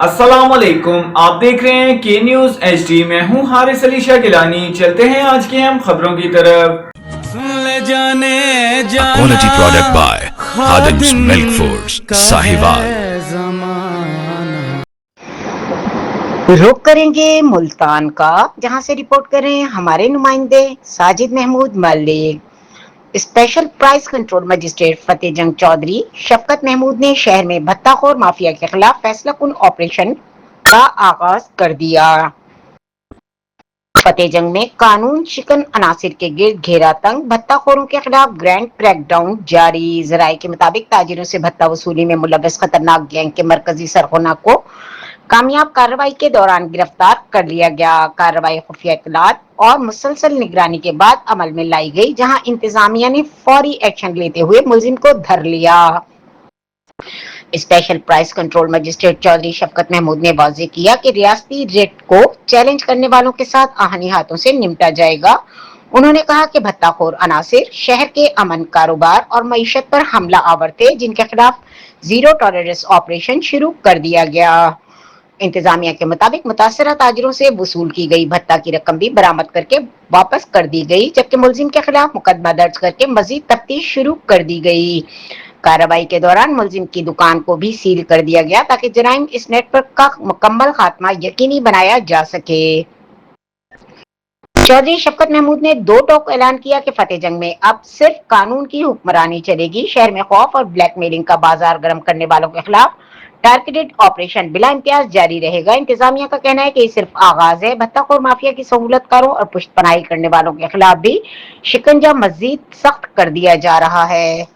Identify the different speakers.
Speaker 1: अस्सलाम वालेकुम, आप देख रहे हैं के न्यूज HD। मैं हूं हारिस अली शाह गिलानी। चलते हैं आज की हम खबरों की तरफ।
Speaker 2: ले जाने जाना
Speaker 3: quality product by Khadim's Milk Foods, Sahiwal।
Speaker 4: रुक करेंगे मुल्तान का, जहां से रिपोर्ट कर रहे हैं हमारे नुमाइंदे Sajid Mahmood Malik. Special price control magistrate Fateh Jang Chaudhry Shafqat Mahmood ने शहर में भत्ताखोर माफिया के खिलाफ फैसला कुन ऑपरेशन का आगाज कर दिया। फतेह जंग में कानून शिकन अनासिर के गिर्द घेरा तंग, भत्ताखोरों के खिलाफ ग्रैंड क्रैकडाउन जारी। जराये के मुताबिक ताजिरों से भत्ता वसूली में मुलव्वस खतरनाक गैंग के मरकजी सरगना को कामयाब कार्रवाई के दौरान गिरफ्तार कर लिया गया। कार्रवाई खुफिया इत्तलात और मुसलसल निगरानी के बाद अमल में लाई गई, जहां इंतजामिया ने फौरी एक्शन लेते हुए मुलजिम को धर लिया। Special price control magistrate Chaudhry Shafqat Mahmood ने वाज़ेह किया कि रियासती रेट को चैलेंज करने वालों के साथ आहनी हाथों से निपटा जाएगा। उन्होंने कहा कि भत्ताखोर अनासिर शहर के अमन, कारोबार और मईशत पर हमला आवर थे, जिनके खिलाफ जीरो टॉलरेंस ऑपरेशन शुरू कर दिया गया। इंतजामिया के मुताबिक मुतासरा ताजिरों से वसूल की गई भत्ता की रकम भी बरामद करके वापस कर दी गई, जबकि मुलजिम के खिलाफ मुकदमा दर्ज करके मजीद तफ्तीश शुरू कर दी गई। कार्रवाई के दौरान मुलजिम की दुकान को भी सील कर दिया गया ताकि जराइम इस नेटवर्क का मुकम्मल खात्मा यकीनी बनाया जा सके। चौधरी शफकत महमूद ने दो टोक ऐलान किया कि फतेह जंग में अब सिर्फ कानून की हुक्मरानी चलेगी। शहर में खौफ और ब्लैकमेलिंग का बाजार गर्म करने वालों के खिलाफ टारगेटेड ऑपरेशन बिला इम्तियाज जारी रहेगा। इंतजामिया का कहना है कि ये सिर्फ आगाज है। भत्ताखोर माफिया की सहूलतकारों और पुष्टपनाही करने वालों के खिलाफ भी शिकंजा मजीद सख्त कर दिया जा रहा है।